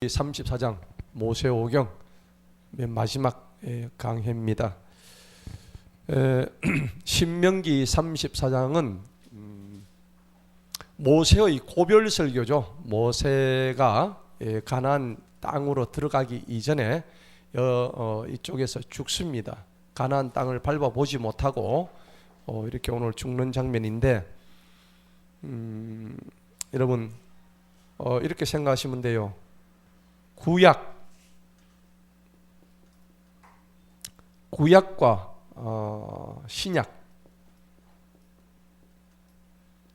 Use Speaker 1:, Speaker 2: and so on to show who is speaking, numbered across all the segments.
Speaker 1: 34장 모세오경 맨 마지막 강해입니다. 신명기 34장은 모세의 고별 설교죠. 모세가 가나안 땅으로 들어가기 이전에 이쪽에서 죽습니다. 가나안 땅을 밟아보지 못하고 이렇게 오늘 죽는 장면인데, 여러분 이렇게 생각하시면 돼요. 구약과 신약,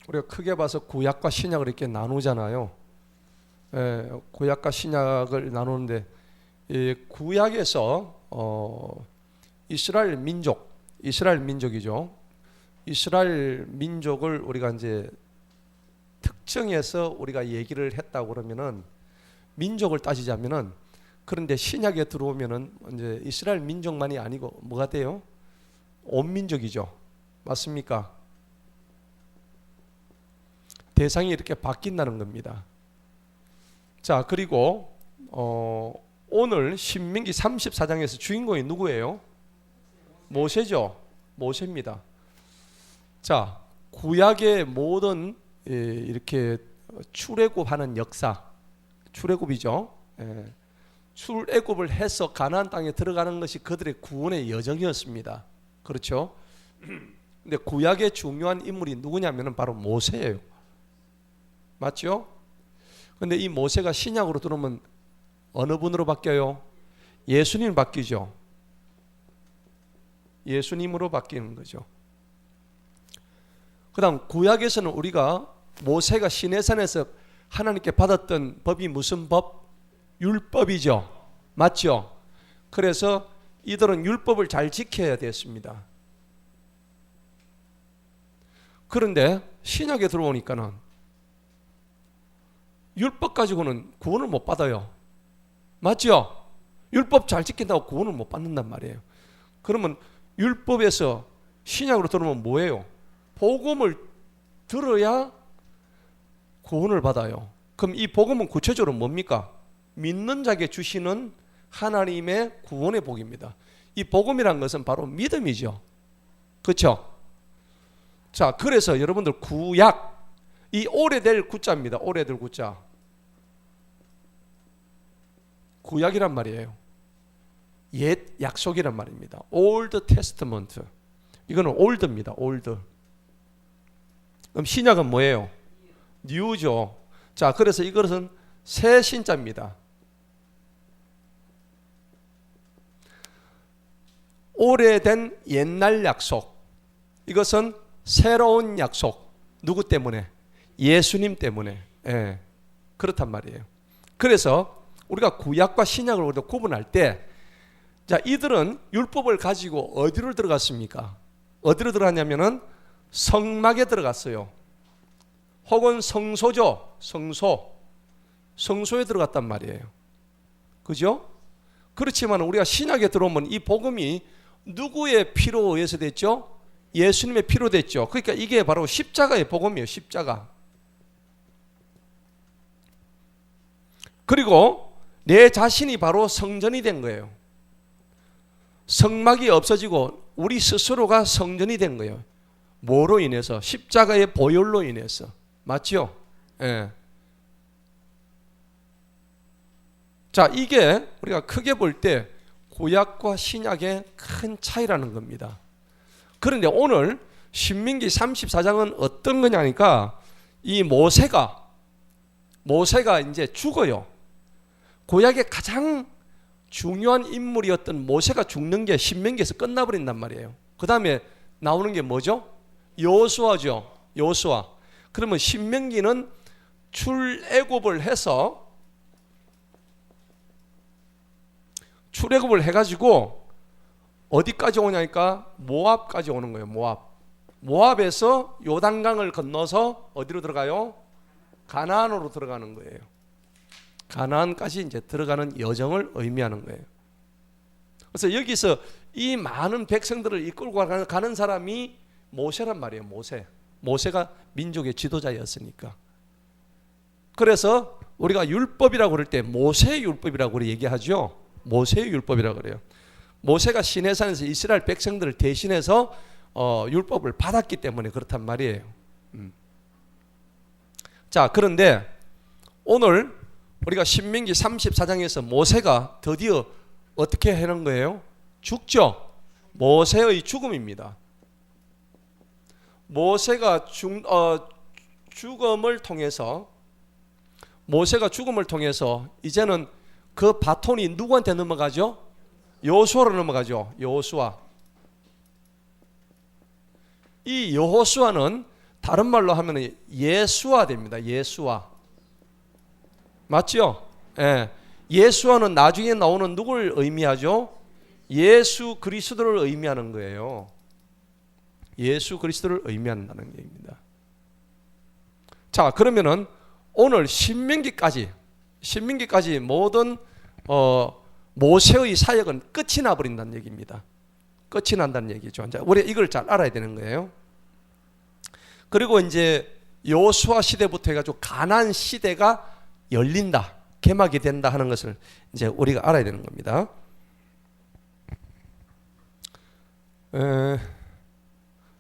Speaker 1: 우리가 크게 봐서 구약과 신약을 이렇게 나누잖아요. 구약과 신약을 나누는데, 구약에서 이스라엘 민족이죠. 이스라엘 민족을 우리가 이제 특정해서 우리가 얘기를 했다고 그러면은, 민족을 따지자면은, 그런데 신약에 들어오면은 이제 이스라엘 민족만이 아니고 뭐가 돼요? 온 민족이죠. 맞습니까? 대상이 이렇게 바뀐다는 겁니다. 자, 그리고 오늘 신명기 34장에서 주인공이 누구예요? 모세죠. 모세입니다. 자, 구약의 모든 이렇게 출애굽하는 역사, 출애굽이죠. 출애굽을 해서 가나안 땅에 들어가는 것이 그들의 구원의 여정이었습니다. 그렇죠? 근데 구약의 중요한 인물이 누구냐면은 바로 모세예요. 맞죠? 근데 이 모세가 신약으로 들어오면 어느 분으로 바뀌어요? 예수님 바뀌죠. 예수님으로 바뀌는 거죠. 그 다음 구약에서는 우리가 모세가 시내산에서 하나님께 받았던 법이 무슨 법? 율법이죠. 맞죠? 그래서 이들은 율법을 잘 지켜야 됐습니다. 그런데 신약에 들어오니까는 율법 가지고는 구원을 못 받아요. 맞죠? 율법 잘 지킨다고 구원을 못 받는단 말이에요. 그러면 율법에서 신약으로 들어오면 뭐예요? 복음을 들어야 구원을 받아요. 그럼 이 복음은 구체적으로 뭡니까? 믿는 자에게 주시는 하나님의 구원의 복입니다. 이 복음이란 것은 바로 믿음이죠. 그렇죠? 자, 그래서 여러분들 구약, 이 오래될 구자입니다. 오래될 구자. 구약이란 말이에요. 옛 약속이란 말입니다. Old Testament. 이거는 올드입니다. 올드. 그럼 신약은 뭐예요? 뉴죠. 자, 그래서 이것은 새 신자입니다. 오래된 옛날 약속. 이것은 새로운 약속. 누구 때문에? 예수님 때문에. 그렇단 말이에요. 그래서 우리가 구약과 신약을 우리가 구분할 때, 자, 이들은 율법을 가지고 어디로 들어갔습니까? 어디로 들어갔냐면은 성막에 들어갔어요. 혹은 성소죠. 성소에 들어갔단 말이에요. 그죠? 그렇지만 우리가 신약에 들어오면 이 복음이 누구의 피로 의해서 됐죠? 예수님의 피로 됐죠. 그러니까 이게 바로 십자가의 복음이에요. 십자가. 그리고 내 자신이 바로 성전이 된 거예요. 성막이 없어지고 우리 스스로가 성전이 된 거예요. 뭐로 인해서? 십자가의 보혈로 인해서. 맞죠? 예. 자, 이게 우리가 크게 볼 때 구약과 신약의 큰 차이라는 겁니다. 그런데 오늘 신명기 34장은 어떤 거냐니까, 이 모세가 이제 죽어요. 구약의 가장 중요한 인물이었던 모세가 죽는 게 신명기에서 끝나버린단 말이에요. 그 다음에 나오는 게 뭐죠? 여호수아죠. 여호수아. 그러면 신명기는 출애굽을 해가지고 어디까지 오냐니까 모압까지 오는 거예요. 모압에서 요단강을 건너서 어디로 들어가요? 가나안으로 들어가는 거예요. 가나안까지 이제 들어가는 여정을 의미하는 거예요. 그래서 여기서 이 많은 백성들을 이끌고 가는 사람이 모세란 말이에요. 모세가 민족의 지도자였으니까. 그래서 우리가 율법이라고 그럴 때 모세의 율법이라고 우리 얘기하죠. 모세의 율법이라고 그래요. 모세가 시내산에서 이스라엘 백성들을 대신해서 율법을 받았기 때문에 그렇단 말이에요. 자, 그런데 오늘 우리가 신명기 34장에서 모세가 드디어 어떻게 하는 거예요? 죽죠. 모세의 죽음입니다. 모세가 죽음을 통해서 이제는 그 바톤이 누구한테 넘어가죠? 여호수아로 넘어가죠. 여호수아. 이 여호수아는 다른 말로 하면 예수아 됩니다. 예수아. 맞죠? 예. 예수아는 나중에 나오는 누굴 의미하죠? 예수 그리스도를 의미하는 거예요. 예수 그리스도를 의미한다는 얘기입니다. 자, 그러면은 오늘 신명기까지 모든 모세의 사역은 끝이 나버린다는 얘기입니다. 끝이 난다는 얘기죠. 이제 우리 이걸 잘 알아야 되는 거예요. 그리고 이제 여호수아 시대부터 해가지고 가나안 시대가 열린다, 개막이 된다 하는 것을 이제 우리가 알아야 되는 겁니다.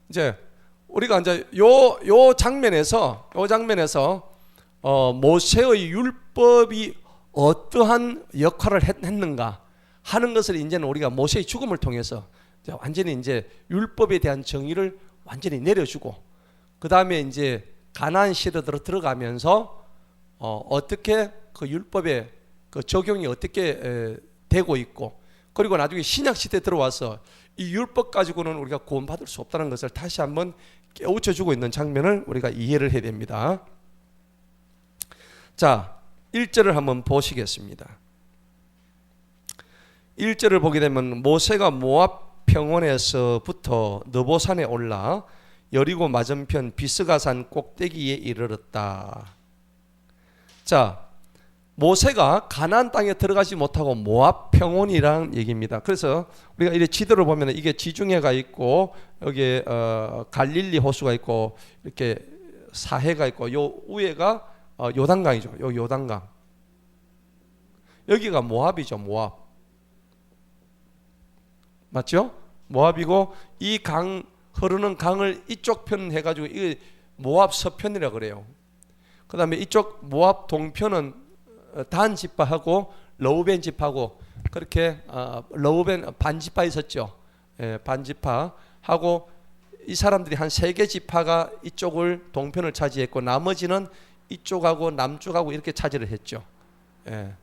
Speaker 1: 이제 우리가 이제 요 장면에서 모세의 율법이 어떠한 역할을 했는가 하는 것을 이제는 우리가 모세의 죽음을 통해서 완전히 이제 율법에 대한 정의를 완전히 내려주고, 그 다음에 이제 가나안 시대로 들어가면서 어떻게 그 율법의 그 적용이 어떻게 되고 있고, 그리고 나중에 신약 시대 들어와서 이 율법 가지고는 우리가 구원받을 수 없다는 것을 다시 한번 깨우쳐주고 있는 장면을 우리가 이해를 해야 됩니다. 자, 1절을 한번 보시겠습니다. 1절을 보게 되면 모세가 모압 평원에서부터 느보산에 올라 여리고 맞은편 비스가산 꼭대기에 이르렀다. 자, 모세가 가나안 땅에 들어가지 못하고 모압 평원이라는 얘기입니다. 그래서 우리가 이 지도를 보면 이게 지중해가 있고 여기 갈릴리 호수가 있고 이렇게 사해가 있고 요 위에가 요단강이죠. 요 요단강. 여기가 모압이죠. 모압. 맞죠? 모압이고 이 강 흐르는 강을 이쪽 편 해가지고 이 모압 서편이라고 그래요. 그 다음에 이쪽 모압 동편은 단 지파하고 러우벤 지파하고 그렇게 러우벤 반지파 있었죠. 예, 반지파하고 이 사람들이 한 3개 지파가 이쪽을 동편을 차지했고 나머지는 이쪽하고 남쪽하고 이렇게 차지를 했죠. 예.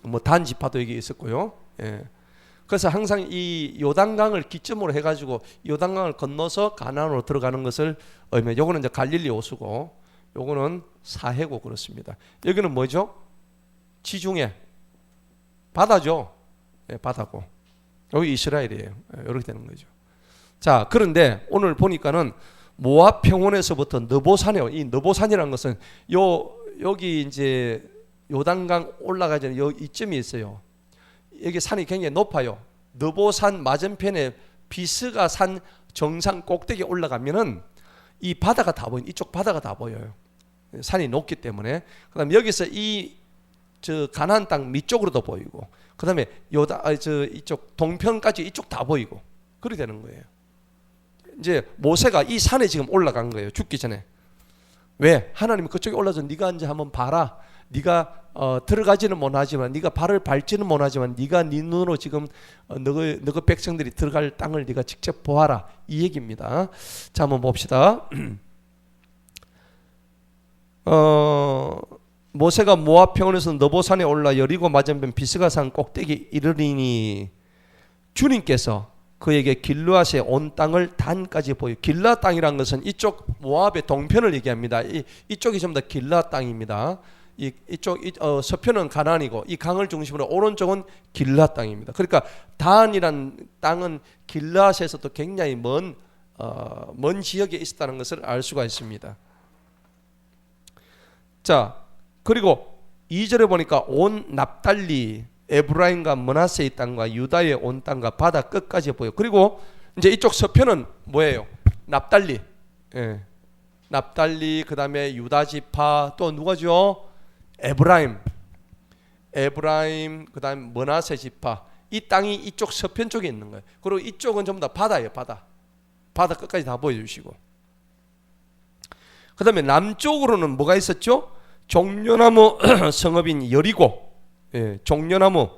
Speaker 1: 뭐 단 지파도 여기 있었고요. 예. 그래서 항상 이 요단강을 기점으로 해가지고 요단강을 건너서 가나안으로 들어가는 것을 의미해요. 요거는 이제 갈릴리 호수고 요거는 사해고 그렇습니다. 여기는 뭐죠? 지중해 바다죠. 네, 바다고 여기 이스라엘이에요. 네, 이렇게 되는 거죠. 자, 그런데 오늘 보니까는 모압 평원에서부터 느보산에, 이 느보산이라는 것은 여기 이제 요단강 올라가기 전에 이쯤이 있어요. 여기 산이 굉장히 높아요. 느보산 맞은편에 비스가산 정상 꼭대기에 올라가면은 이 바다가 다 보여요. 이쪽 바다가 다 보여요. 산이 높기 때문에. 그다음에 여기서 저 가나안 땅 밑쪽으로도 보이고, 그다음에 이쪽 동편까지 이쪽 다 보이고 그렇게 되는 거예요. 이제 모세가 이 산에 지금 올라간 거예요. 죽기 전에. 왜? 하나님이 그쪽에 올라서 네가 이제 한번 봐라. 네가 들어가지는 못하지만, 네가 발을 밟지는 못하지만, 네가 네 눈으로 지금 너희 백성들이 들어갈 땅을 네가 직접 보아라, 이 얘기입니다. 자, 한번 봅시다. 모세가 모압 평원에서 느보산에 올라 여리고 맞은편 비스가산 꼭대기 이르리니 주님께서 그에게 길르앗의 온 땅을 단까지 보여. 길르앗 땅이란 것은 이쪽 모압의 동편을 얘기합니다. 이쪽이 전부 다 길르앗 땅입니다. 이쪽 서편은 가나안이고 이 강을 중심으로 오른쪽은 길르앗 땅입니다. 그러니까 단이란 땅은 길르앗에서도 굉장히 먼 지역에 있었다는 것을 알 수가 있습니다. 자, 그리고 2절에 보니까 온 납달리, 에브라임과 므낫세의 땅과 유다의 온 땅과 바다 끝까지 보여. 그리고 이제 이쪽 서편은 뭐예요? 납달리. 예. 납달리, 그 다음에 유다 지파, 또 누가죠? 에브라임, 그다음 므낫세 지파. 이 땅이 이쪽 서편 쪽에 있는 거예요. 그리고 이쪽은 전부 다 바다예요. 바다 끝까지 다 보여주시고. 그 다음에 남쪽으로는 뭐가 있었죠? 종려나무 성읍인 여리고. 예, 종려나무.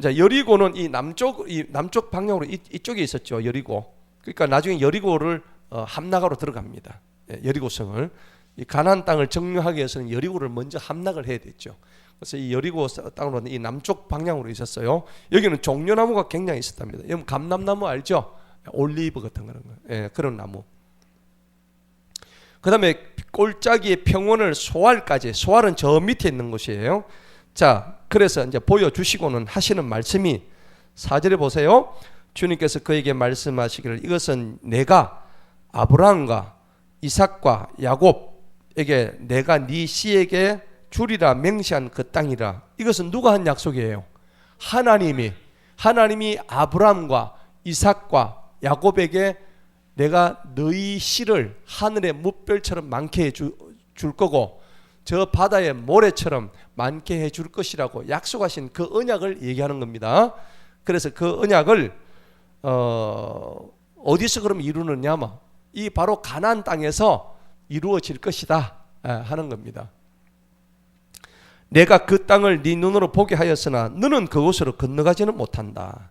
Speaker 1: 자, 여리고는 이 남쪽 방향으로 이쪽에 있었죠. 여리고. 그러니까 나중에 여리고를 함락하러 들어갑니다. 예, 여리고성을. 이 가나안 땅을 점령하기 위해서는 여리고를 먼저 함락을 해야 됐죠. 그래서 이 여리고 땅으로는 이 남쪽 방향으로 있었어요. 여기는 종려나무가 굉장히 있었답니다. 여러분 감람나무 알죠? 올리브 같은 그런 거. 예, 그런 나무. 그 다음에 골짜기의 평원을 소알은 저 밑에 있는 곳이에요. 자, 그래서 이제 보여주시고는 하시는 말씀이 4절에 보세요. 주님께서 그에게 말씀하시기를 이것은 내가 아브라함과 이삭과 야곱에게 내가 네 씨에게 주리라 맹세한 그 땅이라. 이것은 누가 한 약속이에요? 하나님이 아브라함과 이삭과 야곱에게 내가 너희 씨를 하늘의 무별처럼 많게 해줄 거고 저 바다의 모래처럼 많게 해줄 것이라고 약속하신 그 언약을 얘기하는 겁니다. 그래서 그 언약을 어디서 그럼 이루느냐면 이 바로 가나안 땅에서 이루어질 것이다 하는 겁니다. 내가 그 땅을 네 눈으로 보게 하였으나 너는 그곳으로 건너가지는 못한다.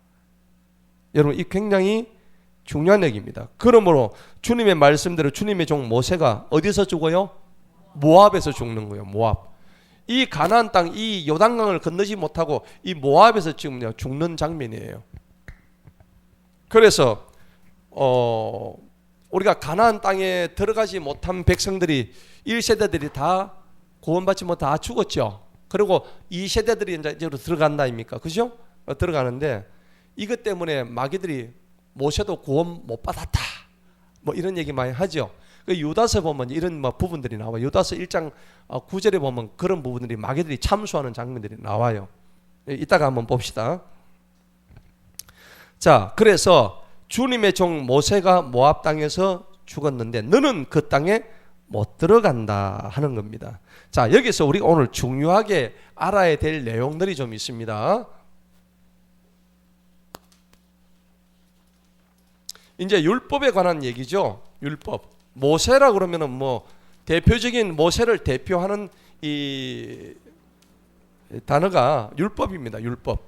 Speaker 1: 여러분 이 굉장히 중요한 얘기입니다. 그러므로 주님의 말씀대로 주님의 종 모세가 어디서 죽어요? 모압에서 죽는 거예요. 모압. 이 가나안 땅, 이 요단강을 건너지 못하고 이 모압에서 지금 죽는 장면이에요. 그래서 우리가 가나안 땅에 들어가지 못한 백성들이 1세대들이 다 구원받지 못해 다 죽었죠. 그리고 2세대들이 이제 들어간다 아닙니까? 그죠? 들어가는데 이것 때문에 마귀들이 모세도 구원 못 받았다. 뭐 이런 얘기 많이 하죠. 그 유다서 보면 이런 부분들이 나와요. 유다서 1장 9절에 보면 그런 부분들이 마귀들이 참수하는 장면들이 나와요. 이따가 한번 봅시다. 자, 그래서 주님의 종 모세가 모압 땅에서 죽었는데 너는 그 땅에 못 들어간다 하는 겁니다. 자, 여기서 우리가 오늘 중요하게 알아야 될 내용들이 좀 있습니다. 이제 율법에 관한 얘기죠. 율법. 모세라 그러면은 뭐 대표적인 모세를 대표하는 이 단어가 율법입니다. 율법.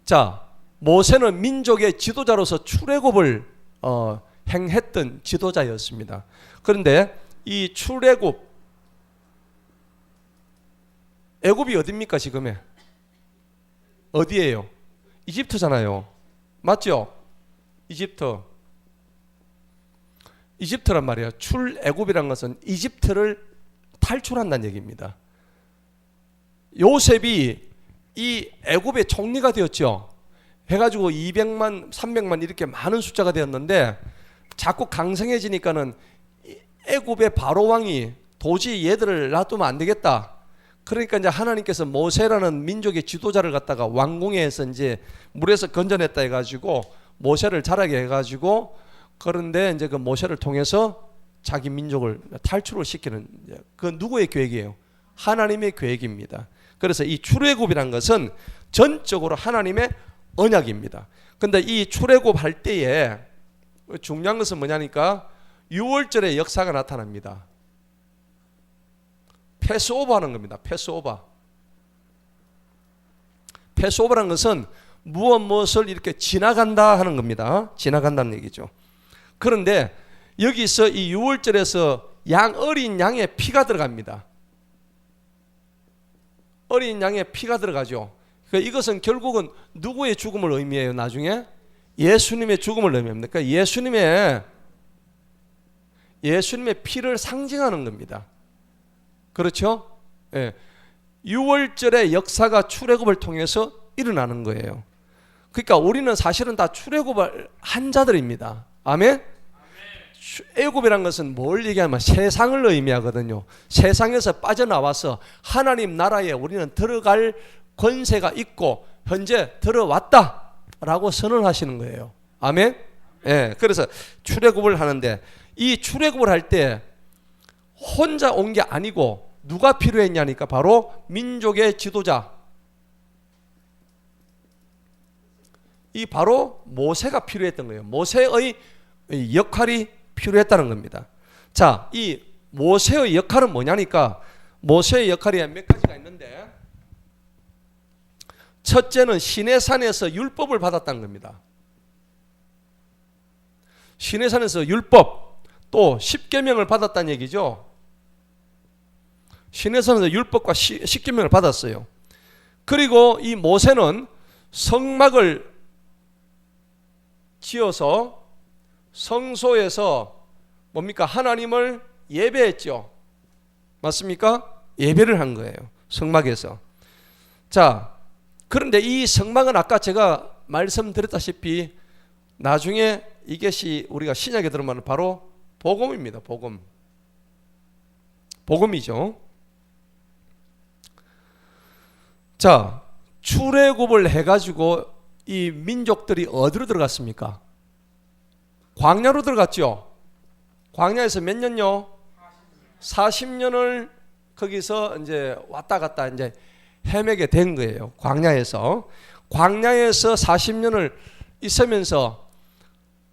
Speaker 1: 자, 모세는 민족의 지도자로서 출애굽을 행했던 지도자였습니다. 그런데 이 출애굽, 애굽이 어디입니까 지금에? 어디예요? 이집트잖아요. 맞죠? 이집트란 말이에요. 출애굽이란 것은 이집트를 탈출한다는 얘기입니다. 요셉이 이 애굽의 총리가 되었죠. 해가지고 200만, 300만 이렇게 많은 숫자가 되었는데 자꾸 강성해지니까는 애굽의 바로 왕이 도저히 얘들을 놔두면 안 되겠다. 그러니까 이제 하나님께서 모세라는 민족의 지도자를 갖다가 왕궁에서 이제 물에서 건져냈다 해가지고 모세를 자라게 해가지고 그런데 이제 그 모세를 통해서 자기 민족을 탈출을 시키는 그 누구의 계획이에요? 하나님의 계획입니다. 그래서 이 출애굽이란 것은 전적으로 하나님의 언약입니다. 근데 이 출애굽 할 때에 중요한 것은 뭐냐니까 6월절의 역사가 나타납니다. 패스오버 하는 겁니다. 패스오버라는 것은 무엇을 이렇게 지나간다 하는 겁니다. 지나간다는 얘기죠. 그런데 여기서 이 6월절에서 어린 양의 피가 들어갑니다. 어린 양의 피가 들어가죠. 그러니까 이것은 결국은 누구의 죽음을 의미해요? 나중에 예수님의 죽음을 의미합니다. 그러니까 예수님의 피를 상징하는 겁니다. 그렇죠? 예. 6월절의 역사가 출애굽을 통해서 일어나는 거예요. 그러니까 우리는 사실은 다 출애굽을 한 자들입니다. 아멘? 애굽이란 것은 뭘 얘기하면 세상을 의미하거든요. 세상에서 빠져나와서 하나님 나라에 우리는 들어갈 권세가 있고 현재 들어왔다라고 선언하시는 거예요. 아멘? 예. 그래서 출애굽을 하는데 이 출애굽을 할 때 혼자 온 게 아니고 누가 필요했냐니까 바로 민족의 지도자, 이 바로 모세가 필요했던 거예요. 모세의 역할이 필요했다는 겁니다. 자, 이 모세의 역할은 뭐냐니까 모세의 역할이 몇 가지가 있는데, 첫째는 시내산에서 율법을 받았다는 겁니다. 시내산에서 율법, 또 십계명을 받았다는 얘기죠. 시내산에서 율법과 십계명을 받았어요. 그리고 이 모세는 성막을 지어서 성소에서 뭡니까? 하나님을 예배했죠. 맞습니까? 예배를 한 거예요. 성막에서. 자, 그런데 이 성막은 아까 제가 말씀드렸다시피 나중에 이것이 우리가 신약에 들어가면 바로 복음입니다. 복음. 복음이죠. 자, 출애굽을 해가지고 이 민족들이 어디로 들어갔습니까? 광야로 들어갔죠. 광야에서 몇 년요? 40년을 거기서 이제 왔다 갔다 이제 헤매게 된 거예요. 광야에서 40년을 있으면서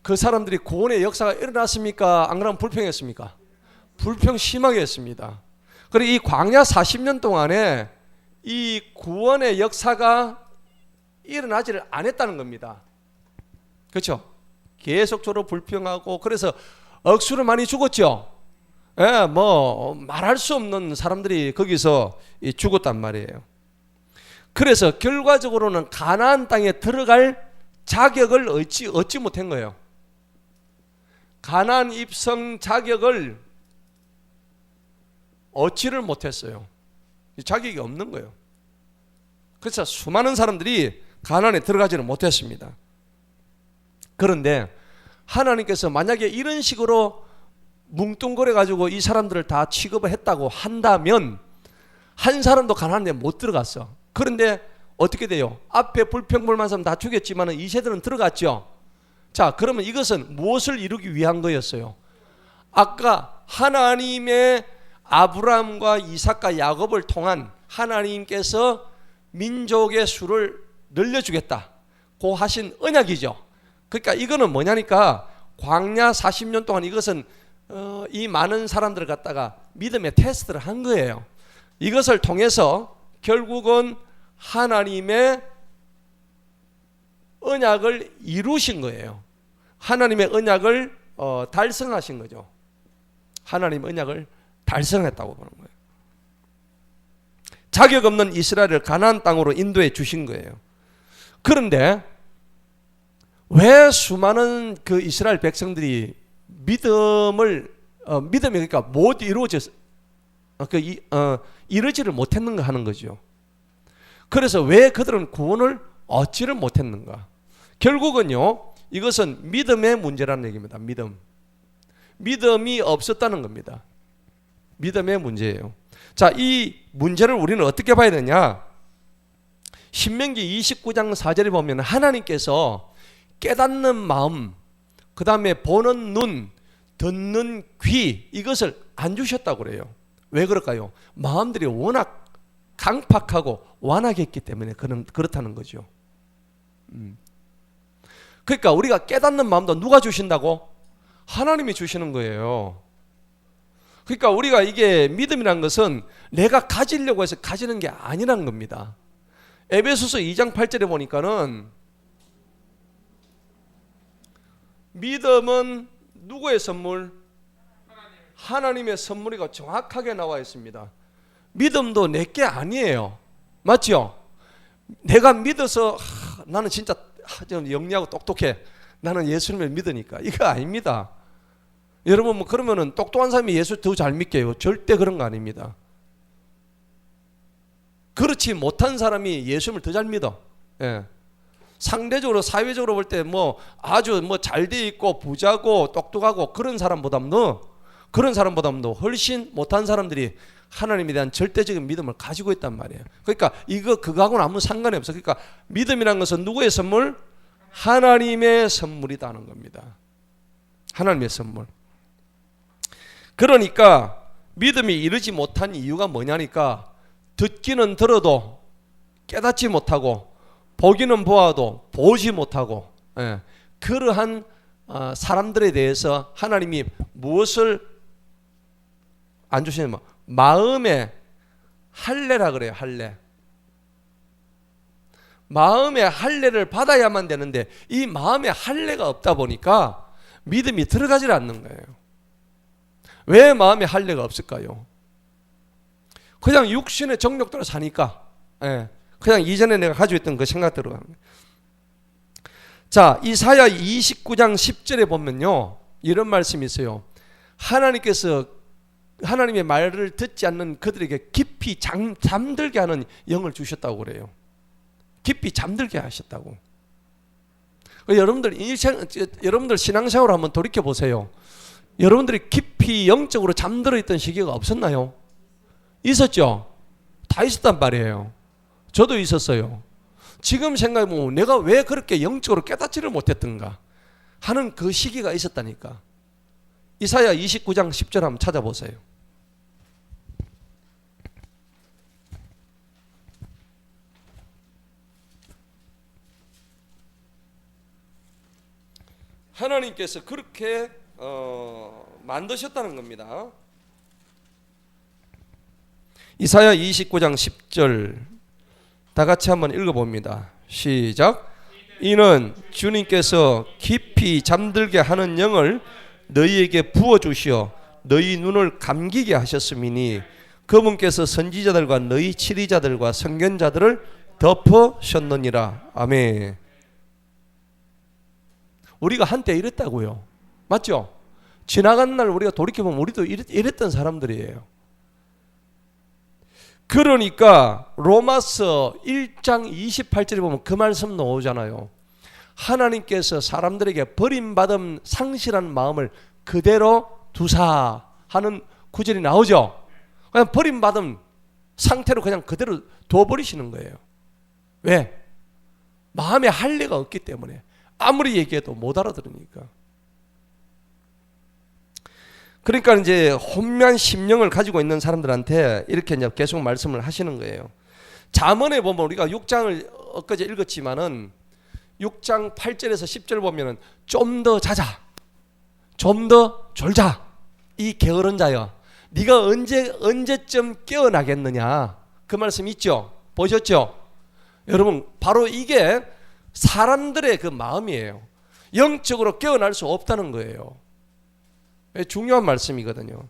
Speaker 1: 그 사람들이 구원의 역사가 일어났습니까? 안 그러면 불평했습니까? 불평 심하게 했습니다. 그리고 이 광야 40년 동안에 이 구원의 역사가 일어나지를 않았다는 겁니다. 그렇죠? 계속적으로 불평하고, 그래서 억수로 많이 죽었죠. 예, 뭐 말할 수 없는 사람들이 거기서 죽었단 말이에요. 그래서 결과적으로는 가나안 땅에 들어갈 자격을 얻지 못한 거예요. 가나안 입성 자격을 얻지를 못했어요. 자격이 없는 거예요. 그래서 수많은 사람들이 가나안에 들어가지는 못했습니다. 그런데 하나님께서 만약에 이런 식으로 뭉뚱그려 가지고 이 사람들을 다 취급을 했다고 한다면 한 사람도 가나안에 못 들어갔어. 그런데 어떻게 돼요? 앞에 불평불만 사람 다 죽였지만 이 세대는 들어갔죠. 자, 그러면 이것은 무엇을 이루기 위한 거였어요? 아까 하나님의 아브라함과 이삭과 야곱을 통한 하나님께서 민족의 수를 늘려주겠다고 하신 언약이죠. 그러니까 이거는 뭐냐니까 광야 40년 동안 이것은 이 많은 사람들을 갖다가 믿음의 테스트를 한 거예요. 이것을 통해서 결국은 하나님의 언약을 이루신 거예요. 하나님의 언약을 달성하신 거죠. 하나님의 언약을 달성했다고 보는 거예요. 자격 없는 이스라엘을 가나안 땅으로 인도해 주신 거예요. 그런데 왜 수많은 그 이스라엘 백성들이 믿음이 그러니까 못 이루지를 못했는가 하는 거죠. 그래서 왜 그들은 구원을 얻지를 못했는가? 결국은요, 이것은 믿음의 문제라는 얘기입니다. 믿음이 없었다는 겁니다. 믿음의 문제예요. 자, 이 문제를 우리는 어떻게 봐야 되냐? 신명기 29장 4절에 보면 하나님께서 깨닫는 마음, 그 다음에 보는 눈, 듣는 귀, 이것을 안 주셨다고 그래요. 왜 그럴까요? 마음들이 워낙 강팍하고 완악했기 때문에 그렇다는 거죠. 그러니까 우리가 깨닫는 마음도 누가 주신다고? 하나님이 주시는 거예요. 그러니까 우리가 이게 믿음이란 것은 내가 가지려고 해서 가지는 게 아니라는 겁니다. 에베소서 2장 8절에 보니까는 믿음은 누구의 선물? 하나님의 선물이고 정확하게 나와 있습니다. 믿음도 내게 아니에요. 맞죠? 내가 믿어서 나는 진짜 좀 영리하고 똑똑해. 나는 예수님을 믿으니까. 이거 아닙니다. 여러분 뭐 그러면은 똑똑한 사람이 예수 더 잘 믿게요? 절대 그런 거 아닙니다. 그렇지 못한 사람이 예수님을 더 잘 믿어. 예. 상대적으로 사회적으로 볼 때 뭐 아주 뭐 잘 돼 있고 부자고 똑똑하고 그런 사람보다도 훨씬 못한 사람들이 하나님에 대한 절대적인 믿음을 가지고 있단 말이에요. 그러니까 그거하고는 아무 상관이 없어. 그러니까 믿음이란 것은 누구의 선물? 하나님의 선물이라는 겁니다. 하나님의 선물. 그러니까 믿음이 이르지 못한 이유가 뭐냐니까 듣기는 들어도 깨닫지 못하고 보기는 보아도 보지 못하고 그러한 사람들에 대해서 하나님이 무엇을 안 주시냐면 마음의 할례라 그래요. 할례. 마음의 할례를 받아야만 되는데 이 마음의 할례가 없다 보니까 믿음이 들어가질 않는 거예요. 왜 마음의 할례가 없을까요? 그냥 육신의 정욕대로 사니까 그냥 이전에 내가 가지고 있던 그 생각대로 가는 거예요. 자, 이사야 29장 10절에 보면요 이런 말씀이 있어요. 하나님께서 하나님의 말을 듣지 않는 그들에게 깊이 잠들게 하는 영을 주셨다고 그래요. 깊이 잠들게 하셨다고. 여러분들 신앙생활을 한번 돌이켜 보세요. 여러분들이 깊이 영적으로 잠들어 있던 시기가 없었나요? 있었죠? 다 있었단 말이에요. 저도 있었어요. 지금 생각해보면 내가 왜 그렇게 영적으로 깨닫지를 못했던가 하는 그 시기가 있었다니까. 이사야 29장 10절 한번 찾아보세요. 하나님께서 그렇게 만드셨다는 겁니다. 이사야 29장 10절 다 같이 한번 읽어봅니다. 시작. 이는 주님께서 깊이 잠들게 하는 영을 너희에게 부어주시어 너희 눈을 감기게 하셨음이니 그분께서 선지자들과 너희 치리자들과 선견자들을 덮으셨느니라. 아멘. 우리가 한때 이랬다고요. 맞죠? 지나간 날 우리가 돌이켜보면 우리도 이랬던 사람들이에요. 그러니까 로마서 1장 28절에 보면 그 말씀 나오잖아요. 하나님께서 사람들에게 버림받은 상실한 마음을 그대로 두사 하는 구절이 나오죠. 그냥 버림받은 상태로 그냥 그대로 둬버리시는 거예요. 왜? 마음에 할례가 없기 때문에. 아무리 얘기해도 못 알아들으니까. 그러니까 이제 혼미한 심령을 가지고 있는 사람들한테 이렇게 이제 계속 말씀을 하시는 거예요. 잠언에 보면 우리가 6장을 엊그제 읽었지만은 6장 8절에서 10절 보면은 좀 더 자자, 좀 더 졸자, 이 게으른 자여, 네가 언제쯤 깨어나겠느냐, 그 말씀 있죠. 보셨죠? 여러분, 바로 이게 사람들의 그 마음이에요. 영적으로 깨어날 수 없다는 거예요. 중요한 말씀이거든요.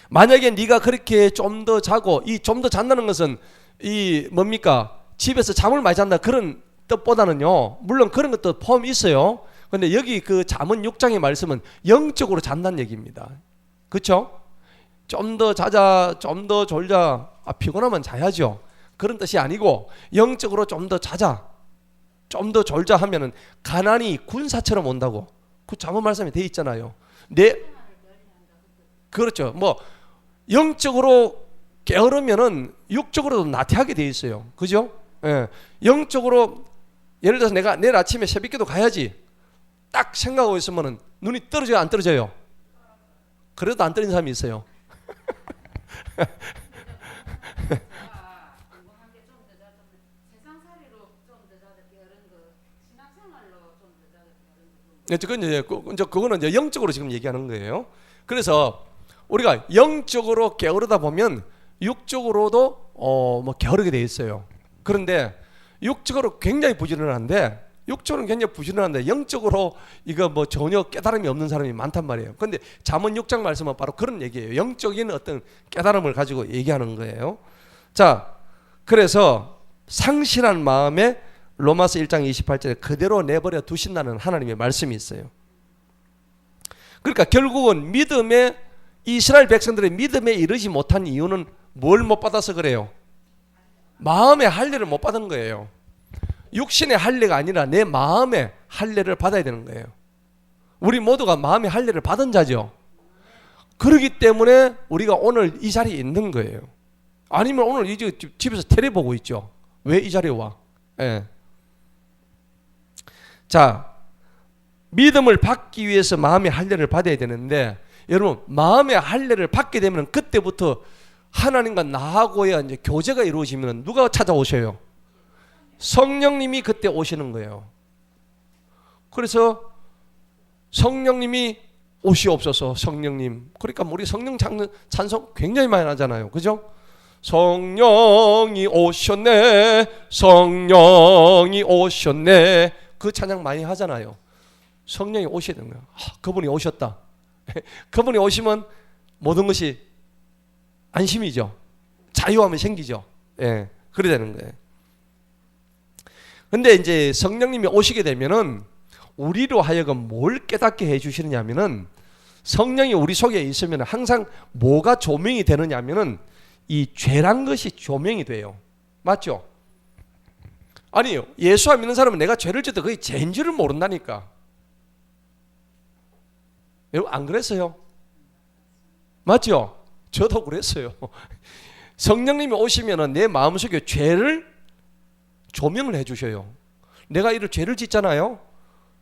Speaker 1: 만약에 네가 그렇게 좀 더 자고, 이 좀 더 잔다는 것은 이 뭡니까? 집에서 잠을 많이 잔다 그런 뜻보다는요, 물론 그런 것도 포함이 있어요. 근데 여기 그 잠언 6장의 말씀은 영적으로 잔다는 얘기입니다. 그렇죠? 좀 더 자자, 좀 더 졸자, 피곤하면 자야죠. 그런 뜻이 아니고 영적으로 좀 더 자자, 좀 더 졸자 하면은 가난이 군사처럼 온다고 그 잠언 말씀에 돼 있잖아요. 그렇죠. 뭐 영적으로 게으르면은 육적으로도 나태하게 돼 있어요. 그죠? 예. 영적으로 예를 들어서 내가 내일 아침에 새벽기도 가야지 딱 생각하고 있으면은 눈이 떨어져요, 안 떨어져요? 그래도 안 떨어지는 사람이 있어요. 그거는 이제 영적으로 지금 얘기하는 거예요. 그래서 우리가 영적으로 게으르다 보면 육적으로도 뭐 게으르게 돼 있어요. 그런데 육적으로 굉장히 부지런한데 영적으로 이거 뭐 전혀 깨달음이 없는 사람이 많단 말이에요. 그런데 잠언 6장 말씀은 바로 그런 얘기예요. 영적인 어떤 깨달음을 가지고 얘기하는 거예요. 자, 그래서 상실한 마음에 로마서 1장 28절에 그대로 내버려 두신다는 하나님의 말씀이 있어요. 그러니까 결국은 믿음의 이스라엘 백성들의 믿음에 이르지 못한 이유는 뭘 못 받아서 그래요? 마음의 할례를 못 받은 거예요. 육신의 할례가 아니라 내 마음의 할례를 받아야 되는 거예요. 우리 모두가 마음의 할례를 받은 자죠. 그렇기 때문에 우리가 오늘 이 자리에 있는 거예요. 아니면 오늘 이제 집에서 텔레 보고 있죠. 왜 이 자리에 와? 예. 자, 믿음을 받기 위해서 마음의 할례를 받아야 되는데 여러분 마음의 할례를 받게 되면 그때부터 하나님과 나하고의 이제 교제가 이루어지면 누가 찾아오셔요? 성령님이 그때 오시는 거예요. 그래서 성령님이 오시옵소서. 성령님. 그러니까 우리 성령 찬송 굉장히 많이 하잖아요. 그죠? 성령이 오셨네, 성령이 오셨네. 그 찬양 많이 하잖아요. 성령이 오셔야 되는 거예요. 그분이 오셨다. 그분이 오시면 모든 것이 안심이죠. 자유함이 생기죠. 예, 그래야 되는 거예요. 근데 이제 성령님이 오시게 되면은 우리로 하여금 뭘 깨닫게 해주시느냐면은, 성령이 우리 속에 있으면 항상 뭐가 조명이 되느냐면은 이 죄란 것이 조명이 돼요. 맞죠? 아니요, 예수 안 믿는 사람은 내가 죄를 져도 그게 죄인 줄을 모른다니까. 여러분 안 그랬어요? 맞죠? 저도 그랬어요. 성령님이 오시면은 내 마음속에 죄를 조명을 해주셔요. 내가 이를 죄를 짓잖아요.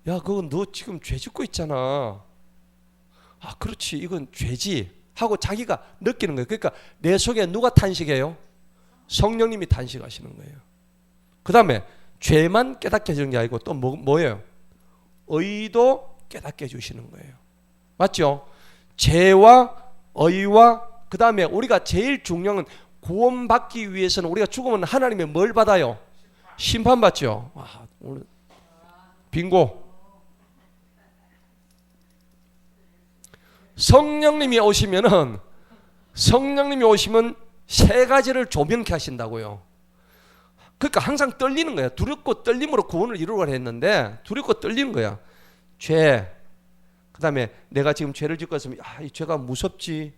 Speaker 1: 야, 그건 너 지금 죄 짓고 있잖아. 아, 그렇지, 이건 죄지 하고 자기가 느끼는 거예요. 그러니까 내 속에 누가 탄식해요? 성령님이 탄식하시는 거예요. 그 다음에 죄만 깨닫게 해주는 게 아니고 또 뭐예요? 의도 깨닫게 해주시는 거예요. 맞죠? 죄와 의와 그 다음에 우리가 제일 중요한 구원받기 위해서는 우리가 죽으면 하나님의 뭘 받아요? 심판받죠. 와, 오늘 빙고. 성령님이 오시면 세 가지를 조명케 하신다고요. 그러니까 항상 떨리는 거야. 두렵고 떨림으로 구원을 이루려고 했는데 두렵고 떨리는 거야. 죄. 그 다음에 내가 지금 죄를 짓고 있으면 이 죄가 무섭지.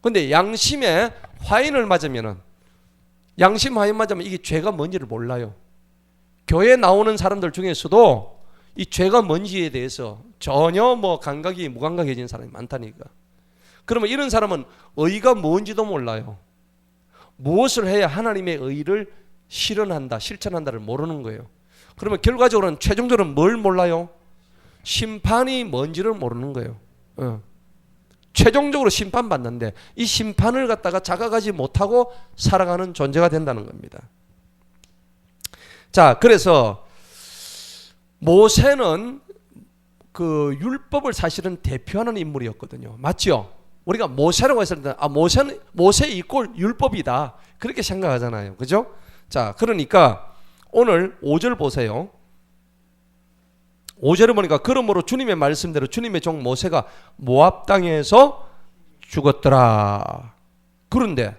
Speaker 1: 근데 양심에 화인을 맞으면은, 양심 화인 맞으면 이게 죄가 뭔지를 몰라요. 교회 나오는 사람들 중에서도 이 죄가 뭔지에 대해서 전혀 감각이 무감각해진 사람이 많다니까. 그러면 이런 사람은 의가 뭔지도 몰라요. 무엇을 해야 하나님의 의를 실현한다, 실천한다를 모르는 거예요. 그러면 결과적으로는 최종적으로는 뭘 몰라요? 심판이 뭔지를 모르는 거예요. 최종적으로 심판받는데 이 심판을 갖다가 자각하지 못하고 살아가는 존재가 된다는 겁니다. 자, 그래서 모세는 그 율법을 사실은 대표하는 인물이었거든요. 맞죠? 우리가 모세라고 했을 때 모세 이꼴 율법이다 그렇게 생각하잖아요. 그죠? 자, 그러니까 오늘 5절 보세요. 5절에 보니까 그러므로 주님의 말씀대로 주님의 종 모세가 모압 땅에서 죽었더라. 그런데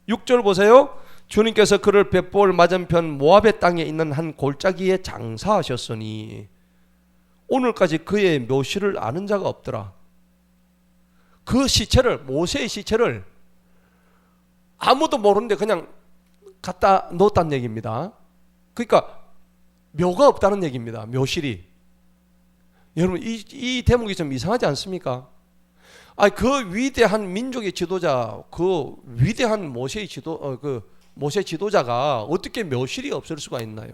Speaker 1: 6절 보세요. 주님께서 그를 벳볼 맞은편 모압의 땅에 있는 한 골짜기에 장사하셨으니 오늘까지 그의 묘실을 아는 자가 없더라. 그 시체를, 모세의 시체를 아무도 모르는데 그냥 갖다 놓았다는 얘기입니다. 그러니까 묘가 없다는 얘기입니다. 묘실이. 여러분 이 대목이 좀 이상하지 않습니까? 그 위대한 민족의 지도자, 그 위대한 모세의 모세 지도자가 어떻게 묘실이 없을 수가 있나요?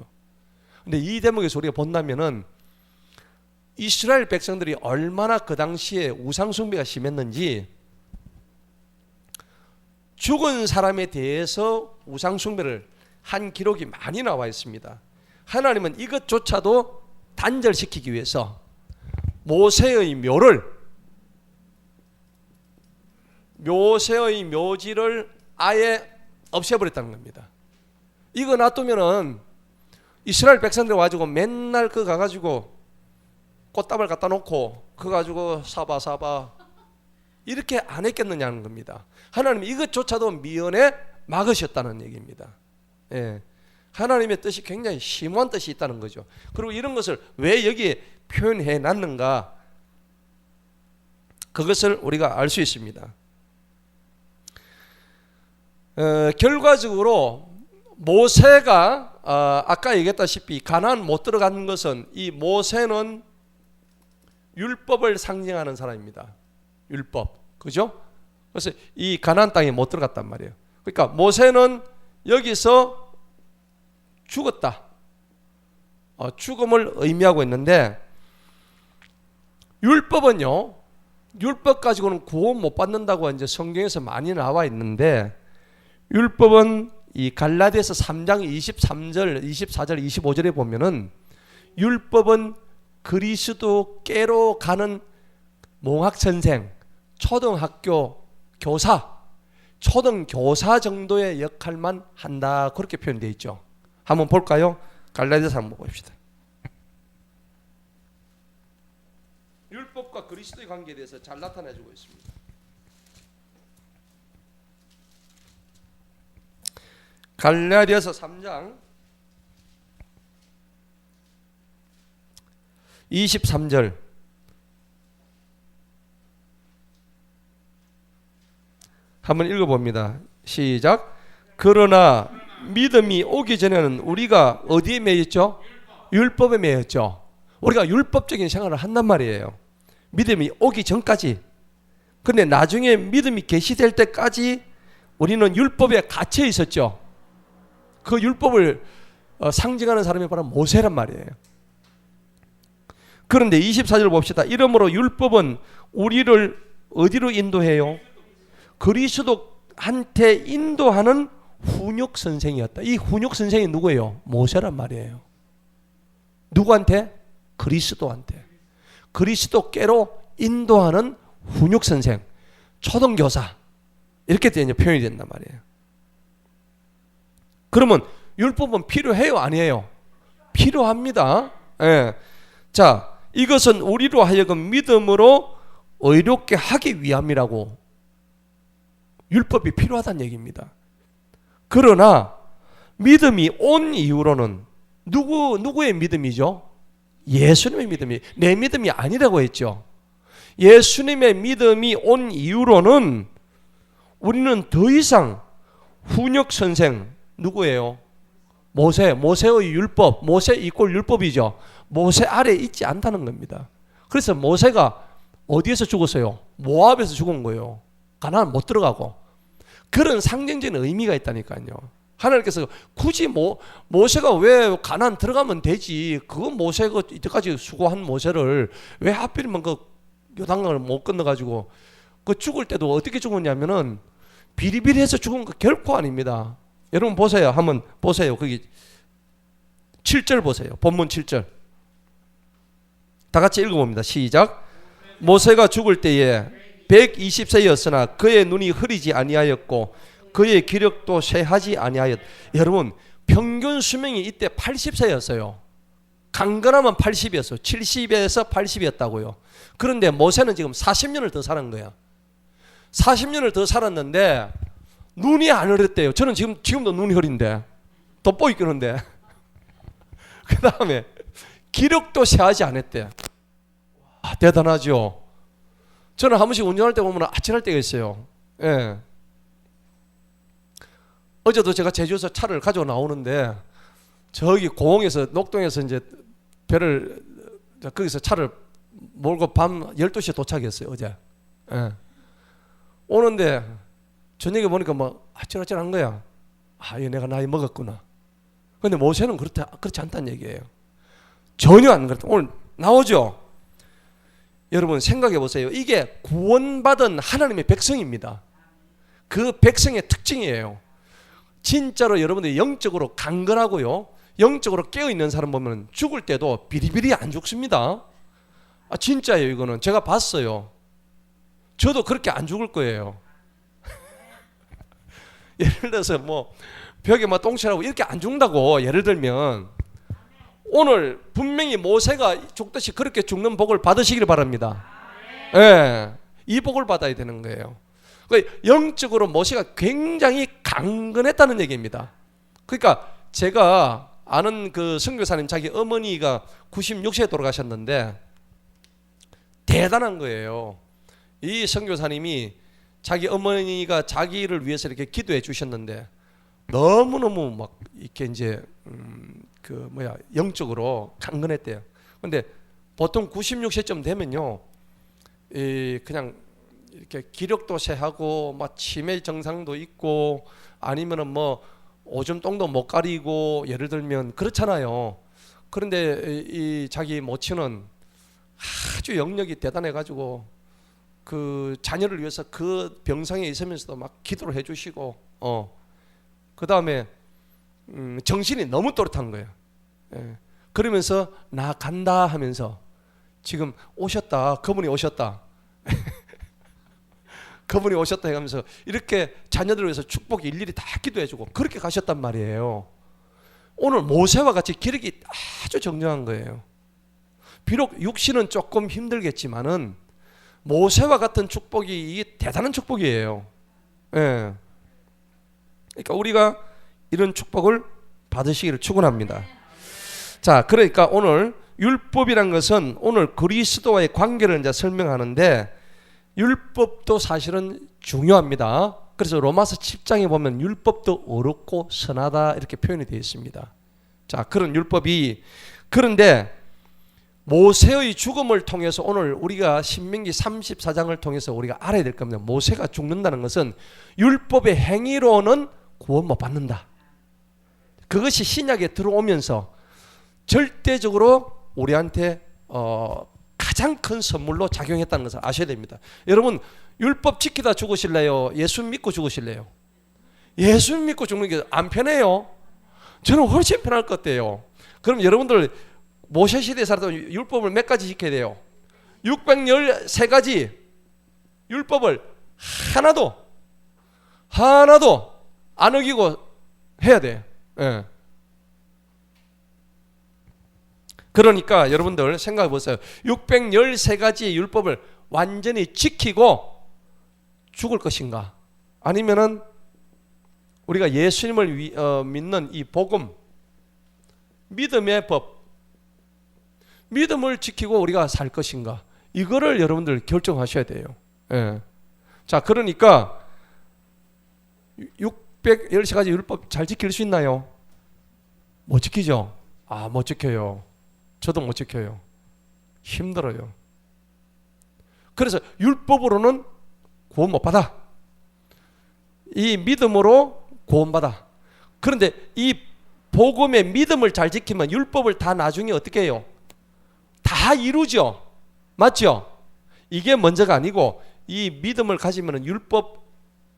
Speaker 1: 근데 이 대목에서 우리가 본다면은 이스라엘 백성들이 얼마나 그 당시에 우상숭배가 심했는지, 죽은 사람에 대해서 우상숭배를 한 기록이 많이 나와 있습니다. 하나님은 이것조차도 단절시키기 위해서 모세의 묘지를 아예 없애버렸다는 겁니다. 이거 놔두면은 이스라엘 백성들 와가지고 맨날 그 가가지고 꽃다발 갖다 놓고 그거 가지고 사봐 이렇게 안 했겠느냐는 겁니다. 하나님이 이것조차도 미연에 막으셨다는 얘기입니다. 예. 하나님의 뜻이 굉장히 심오한 뜻이 있다는 거죠. 그리고 이런 것을 왜 여기에 표현해 놨는가, 그것을 우리가 알 수 있습니다. 결과적으로 모세가 아까 얘기했다시피 가나안 못 들어가는 것은, 이 모세는 율법을 상징하는 사람입니다. 율법, 그죠? 그래서 이 가나안 땅에 못 들어갔단 말이에요. 그러니까 모세는 여기서 죽었다, 죽음을 의미하고 있는데, 율법은요 율법 가지고는 구원 못 받는다고 이제 성경에서 많이 나와 있는데, 율법은 이 갈라디아서 3장 23절, 24절, 25절에 보면은 율법은 그리스도께로 가는 몽학선생, 초등학교 교사, 초등교사 정도의 역할만 한다, 그렇게 표현되어 있죠. 한번 볼까요? 갈라디아서 한번 봅시다. 율법과 그리스도의 관계에 대해서 잘 나타내주고 있습니다. 갈라디아서 3장 23절, 한번 읽어봅니다. 시작. 그러나 믿음이 오기 전에는 우리가 어디에 매였죠? 율법에 매였죠. 우리가 율법적인 생활을 한단 말이에요. 믿음이 오기 전까지. 근데 나중에 믿음이 계시될 때까지 우리는 율법에 갇혀 있었죠. 그 율법을 상징하는 사람이 바로 모세란 말이에요. 그런데 24절 봅시다. 이러므로 율법은 우리를 어디로 인도해요? 그리스도한테 인도하는 훈육 선생이었다. 이 훈육 선생이 누구예요? 모세란 말이에요. 누구한테? 그리스도한테. 그리스도께로 인도하는 훈육 선생, 초등교사, 이렇게 표현이 된단 말이에요. 그러면 율법은 필요해요, 아니에요? 필요합니다. 예. 자, 이것은 우리로 하여금 믿음으로 의롭게 하기 위함이라고. 율법이 필요하다는 얘기입니다. 그러나 믿음이 온 이후로는 누구의 믿음이죠? 예수님의 믿음이, 내 믿음이 아니라고 했죠. 예수님의 믿음이 온 이후로는 우리는 더 이상 훈육 선생, 누구예요? 모세의 율법, 모세 이꼴 율법이죠. 모세 아래에 있지 않다는 겁니다. 그래서 모세가 어디에서 죽었어요? 모압에서 죽은 거예요. 가나안 못 들어가고. 그런 상징적인 의미가 있다니까요. 하나님께서 굳이 모세가 왜 가나안 들어가면 되지, 그거 모세가 이때까지 수고한 모세를 왜 하필이면 그 요단강을 못 건너가지고 그 죽을 때도 어떻게 죽었냐면은 비리비리해서 죽은 거 결코 아닙니다. 여러분 보세요. 한번 보세요. 거기 7절 보세요. 본문 7절. 다 같이 읽어봅니다. 시작. 모세가 죽을 때에 120세였으나 그의 눈이 흐리지 아니하였고 그의 기력도 쇠하지 아니하였. 여러분 평균 수명이 이때 80세였어요. 강건하면 80이었어요. 70에서 80이었다고요. 그런데 모세는 지금 40년을 더 살은 거야. 40년을 더 살았는데 눈이 안 흐렸대요. 저는 지금도 눈이 흐린데 돋보이는데 그 다음에 기력도 쇠하지 않았대. 와, 대단하죠. 저는 한 번씩 운전할 때 보면 아찔할 때가 있어요. 예. 어제도 제가 제주에서 차를 가지고 나오는데 저기 고흥에서 녹동에서 이제 배를 거기서 차를 몰고 밤 12시에 도착했어요. 어제. 예. 오는데 저녁에 보니까 뭐 아찔아찔한 거야. 아, 이거 내가 나이 먹었구나. 근데 모세는 그렇지 않다는 얘기예요. 전혀 안 그렇다. 오늘 나오죠. 여러분 생각해 보세요. 이게 구원받은 하나님의 백성입니다. 그 백성의 특징이에요. 진짜로 여러분들이 영적으로 강건하고요, 영적으로 깨어있는 사람 보면 죽을 때도 비리비리 안 죽습니다. 아, 진짜예요. 이거는 제가 봤어요. 저도 그렇게 안 죽을 거예요. 예를 들어서 뭐 벽에 막 똥칠하고 이렇게 안 죽는다고. 예를 들면 오늘 분명히 모세가 죽듯이 그렇게 죽는 복을 받으시길 바랍니다. 예, 이 복을 받아야 되는 거예요. 영적으로 모세가 굉장히 강건했다는 얘기입니다. 그러니까 제가 아는 그 선교사님, 자기 어머니가 96세에 돌아가셨는데 대단한 거예요. 이 선교사님이 자기 어머니가 자기를 위해서 이렇게 기도해 주셨는데 너무너무 막 이렇게 이제 영적으로 강건했대요. 근데 보통 96세쯤 되면요, 그냥 이렇게 기력도 쇠하고 막 치매 증상도 있고 아니면은 뭐 오줌 똥도 못 가리고 예를 들면 그렇잖아요. 그런데 이 자기 모친은 아주 영역이 대단해 가지고 그 자녀를 위해서 그 병상에 있으면서도 막 기도를 해주시고, 그 다음에 정신이 너무 또렷한 거예요. 예. 그러면서 나 간다 하면서 지금 오셨다, 그분이 오셨다, 그분이 오셨다 해가면서 이렇게 자녀들을 위해서 축복 일일이 다 기도해주고 그렇게 가셨단 말이에요. 오늘 모세와 같이 기록이 아주 정정한 거예요. 비록 육신은 조금 힘들겠지만은 모세와 같은 축복이 이게 대단한 축복이에요. 예. 그러니까 우리가 이런 축복을 받으시기를 축원합니다. 자, 그러니까 오늘 율법이란 것은 오늘 그리스도와의 관계를 이제 설명하는데 율법도 사실은 중요합니다. 그래서 로마서 10장에 보면 율법도 어렵고 선하다 이렇게 표현이 되어 있습니다. 자, 그런 율법이 그런데 모세의 죽음을 통해서 오늘 우리가 신명기 34장을 통해서 우리가 알아야 될 겁니다. 모세가 죽는다는 것은 율법의 행위로는 구원 못 받는다. 그것이 신약에 들어오면서 절대적으로 우리한테 가장 큰 선물로 작용했다는 것을 아셔야 됩니다. 여러분 율법 지키다 죽으실래요? 예수 믿고 죽으실래요? 예수 믿고 죽는 게 안 편해요? 저는 훨씬 편할 것 같아요. 그럼 여러분들 모세 시대에 살았던 율법을 몇 가지 지켜야 돼요? 613가지 율법을 하나도 안 어기고 해야 돼. 예. 그러니까 여러분들 생각해 보세요. 613가지의 율법을 완전히 지키고 죽을 것인가? 아니면은 우리가 예수님을 믿는 이 복음, 믿음의 법, 믿음을 지키고 우리가 살 것인가? 이거를 여러분들 결정하셔야 돼요. 예. 자, 그러니까 613가지 율법 잘 지킬 수 있나요? 못 지키죠? 못 지켜요. 저도 못 지켜요. 힘들어요. 그래서 율법으로는 구원 못 받아. 이 믿음으로 구원받아. 그런데 이 복음의 믿음을 잘 지키면 율법을 다 나중에 어떻게 해요? 다 이루죠. 맞죠? 이게 먼저가 아니고 이 믿음을 가지면 율법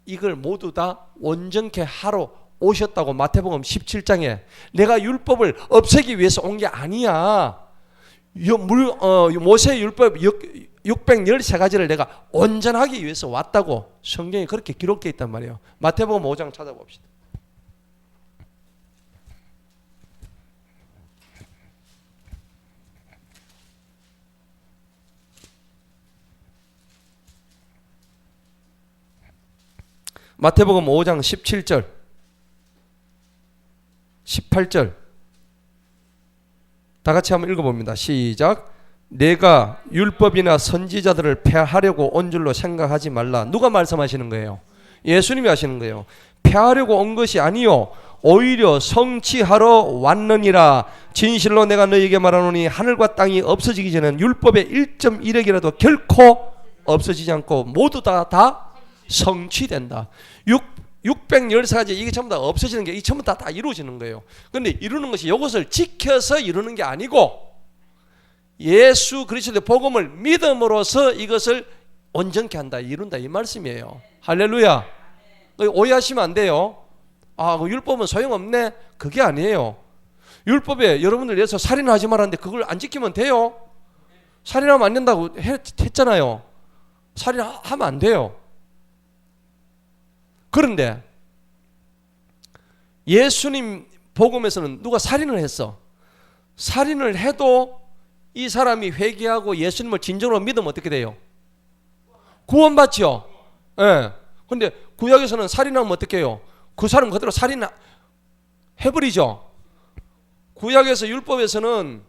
Speaker 1: 이걸 모두 다 온전케 하러 오셨다고 마태복음 17장에 내가 율법을 없애기 위해서 온 게 아니야. 모세의 율법 613가지를 내가 온전하기 위해서 왔다고 성경에 그렇게 기록되어 있단 말이에요. 마태복음 5장 찾아봅시다. 마태복음 5장 17절 18절 다 같이 한번 읽어봅니다. 시작. 내가 율법이나 선지자들을 폐하려고 온 줄로 생각하지 말라. 누가 말씀하시는 거예요? 예수님이 하시는 거예요. 폐하려고 온 것이 아니요 오히려 성취하러 왔느니라. 진실로 내가 너희에게 말하노니 하늘과 땅이 없어지기 전에 율법의 1.1획이라도 결코 없어지지 않고 모두 다 성취된다. 613가지 이게 전부 다 없어지는 게 이 전부 다 이루어지는 거예요. 그런데 이루는 것이 이것을 지켜서 이루는 게 아니고 예수 그리스도의 복음을 믿음으로써 이것을 온전케 한다, 이룬다 이 말씀이에요. 할렐루야. 오해하시면 안 돼요. 그 율법은 소용없네. 그게 아니에요. 율법에 여러분들 위해서 살인하지 말았는데 그걸 안 지키면 돼요? 살인하면 안 된다고 했잖아요. 살인하면 안 돼요. 그런데 예수님 복음에서는 누가 살인을 했어. 살인을 해도 이 사람이 회개하고 예수님을 진정으로 믿으면 어떻게 돼요? 구원받죠. 예. 근데 구약에서는 살인하면 어떻게 해요? 그 사람 그대로 살인해버리죠. 구약에서 율법에서는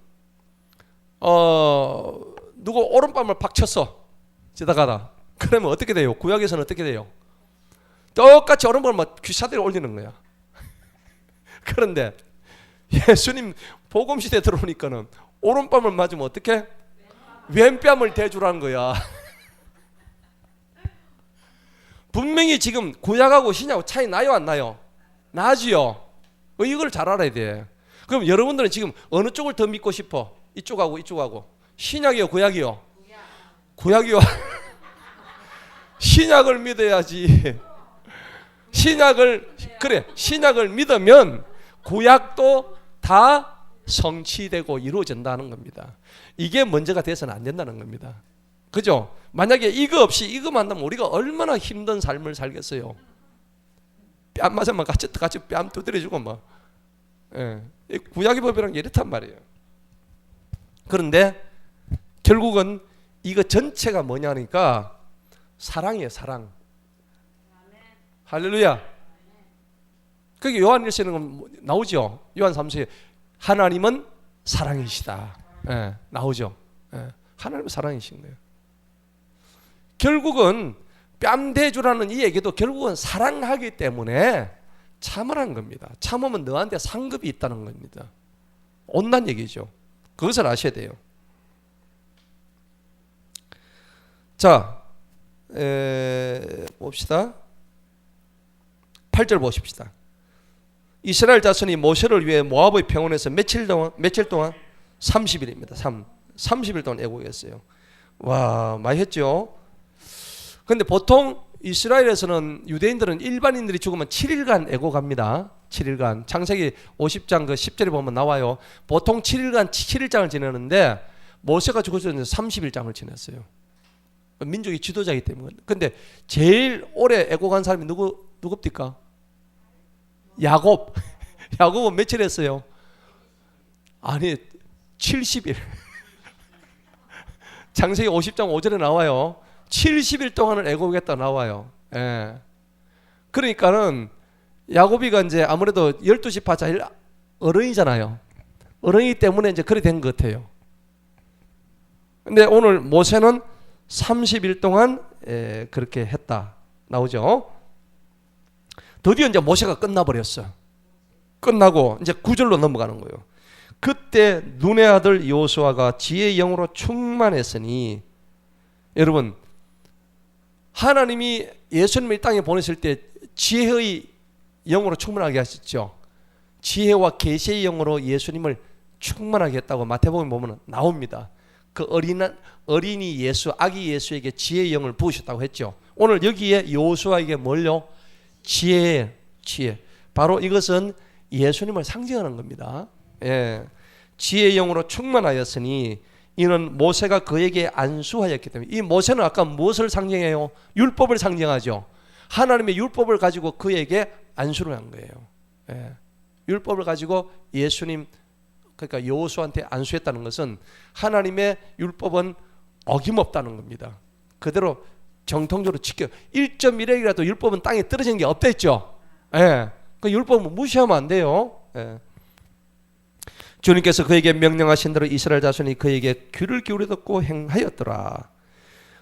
Speaker 1: 누구 오른뺨을 팍 쳤어. 지다가다. 그러면 어떻게 돼요? 구약에서는 어떻게 돼요? 똑같이 오른발을 막 귀사대로 올리는 거야. 그런데 예수님 복음시대에 들어오니까는 오른뺨을 맞으면 어떻게? 왼뺨을 대주라는 거야. 분명히 지금 구약하고 신약하고 차이 나요 안 나요? 나지요. 이걸 잘 알아야 돼. 그럼 여러분들은 지금 어느 쪽을 더 믿고 싶어? 이쪽하고 이쪽하고. 신약이요 구약이요? 구약이요. 신약을 믿어야지. 신약을 믿으면 구약도 다 성취되고 이루어진다는 겁니다. 이게 문제가 돼서는 안 된다는 겁니다. 그죠? 만약에 이거 없이 이거만 한다면 우리가 얼마나 힘든 삶을 살겠어요. 뺨 맞으면 같이 뺨 두드려주고 뭐. 예. 구약의 법이란 게 이렇단 말이에요. 그런데 결국은 이거 전체가 뭐냐니까 사랑이에요. 사랑. 할렐루야. 그게 요한일서에는 나오죠. 요한 3서에 하나님은 사랑이시다. 예, 나오죠. 예, 하나님은 사랑이신 거예요. 결국은 뺨 대주라는 이 얘기도 결국은 사랑하기 때문에 참으란 겁니다. 참으면 너한테 상급이 있다는 겁니다. 온단 얘기죠. 그것을 아셔야 돼요. 자, 봅시다. 8절 보십시다. 이스라엘 자손이 모세를 위해 모압의 평원에서 며칠 동안 30일입니다. 30일 동안 애곡했어요. 와, 많이 했죠. 근데 보통 이스라엘에서는 유대인들은 일반인들이 죽으면 7일간 애곡합니다. 7일간. 창세기 50장 그 10절에 보면 나와요. 보통 7일간 7일장을 지내는데 모세가 죽었을 때는 30일장을 지냈어요. 민족의 지도자이기 때문에. 근데 제일 오래 애곡한 사람이 누굽니까? 야곱. 야곱은 며칠 했어요? 아니 70일. 창세기 50장 5절에 나와요. 70일 동안을 애곡했다 나와요. 예. 그러니까는 야곱이가 이제 아무래도 12지파 제일 어른이잖아요. 어른이기 때문에 이제 그래 된 것 같아요. 근데 오늘 모세는 30일 동안 그렇게 했다 나오죠. 드디어 이제 모세가 끝나버렸어. 끝나고 이제 9절로 넘어가는 거예요. 그때 눈의 아들 여호수아가 지혜의 영으로 충만했으니, 여러분 하나님이 예수님을 이 땅에 보내실 때 지혜의 영으로 충만하게 하셨죠. 지혜와 계시의 영으로 예수님을 충만하게 했다고 마태복음에 보면 나옵니다. 그 어린이 예수, 아기 예수에게 지혜의 영을 부으셨다고 했죠. 오늘 여기에 여호수아에게 뭘요? 지혜. 바로 이것은 예수님을 상징하는 겁니다. 예. 지혜의 영으로 충만하였으니 이는 모세가 그에게 안수하였기 때문에. 이 모세는 아까 무엇을 상징해요? 율법을 상징하죠. 하나님의 율법을 가지고 그에게 안수를 한 거예요. 예. 율법을 가지고 예수님, 그러니까 여호수아한테 안수했다는 것은 하나님의 율법은 어김없다는 겁니다. 그대로 정통적으로 지켜. 1.1핵이라도 율법은 땅에 떨어진 게 없댔죠. 예. 그 율법은 무시하면 안 돼요. 예. 주님께서 그에게 명령하신 대로 이스라엘 자손이 그에게 귀를 기울여 듣고 행하였더라.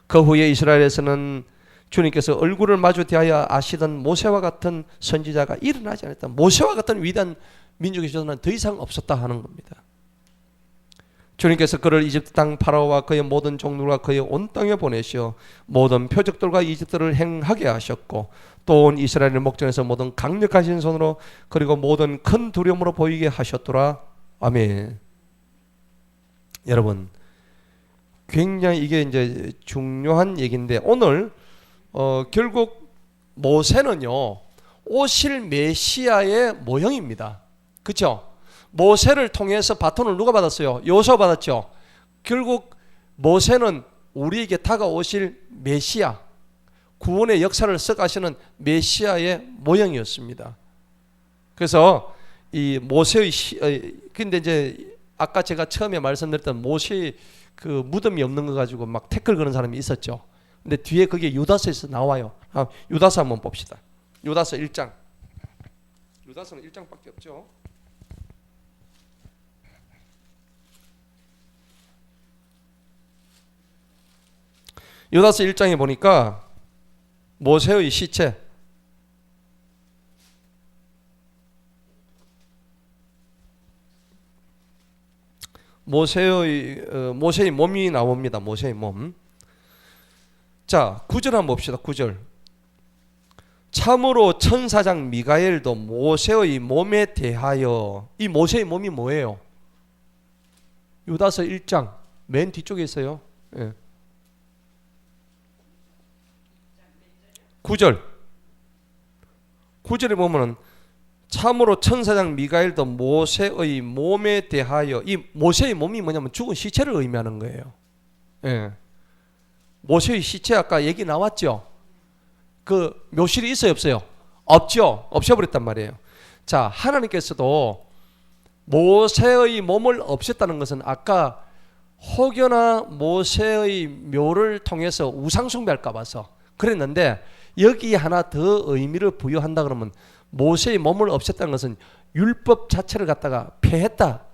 Speaker 1: 그 후에 이스라엘에서는 주님께서 얼굴을 마주 대하여 아시던 모세와 같은 선지자가 일어나지 않았다. 모세와 같은 위대한 민족의 조상은 더 이상 없었다 하는 겁니다. 주님께서 그를 이집트 땅 파라오와 그의 모든 종들과 그의 온 땅에 보내시어 모든 표적들과 이집트를 행하게 하셨고, 또 온 이스라엘의 목전에서 모든 강력하신 손으로 그리고 모든 큰 두려움으로 보이게 하셨더라. 아멘. 여러분, 굉장히 이게 이제 중요한 얘기인데, 오늘 결국 모세는요 오실 메시아의 모형입니다. 그렇죠? 모세를 통해서 바톤을 누가 받았어요? 여호수아가 받았죠. 결국 모세는 우리에게 다가오실 메시아, 구원의 역사를 썩하시는 메시아의 모형이었습니다. 그래서 이 모세의 근데 이제 아까 제가 처음에 말씀드렸던 모세의 그 무덤이 없는 거 가지고 막 태클 거는 사람이 있었죠. 근데 뒤에 그게 유다서에서 나와요. 유다서 한번 봅시다. 유다서 1장. 유다서는 1장밖에 없죠. 유다서 1장에 보니까 모세의 시체, 모세의 몸이 나옵니다. 모세의 몸. 자, 9절 한번 봅시다. 9절. 참으로 천사장 미가엘도 모세의 몸에 대하여, 이 모세의 몸이 뭐예요? 유다서 1장 맨 뒤쪽에 있어요. 예. 9절. 9절에 보면은 참으로 천사장 미가엘도 모세의 몸에 대하여, 이 모세의 몸이 뭐냐면 죽은 시체를 의미하는 거예요. 예. 모세의 시체 아까 얘기 나왔죠. 그 묘실이 있어요, 없어요? 없죠. 없애버렸단 말이에요. 자, 하나님께서도 모세의 몸을 없앴다는 것은 아까 혹여나 모세의 묘를 통해서 우상 숭배할까 봐서 그랬는데, 여기 하나 더 의미를 부여한다 그러면 모세의 몸을 없앴다는 것은 율법 자체를 갖다가 폐했다,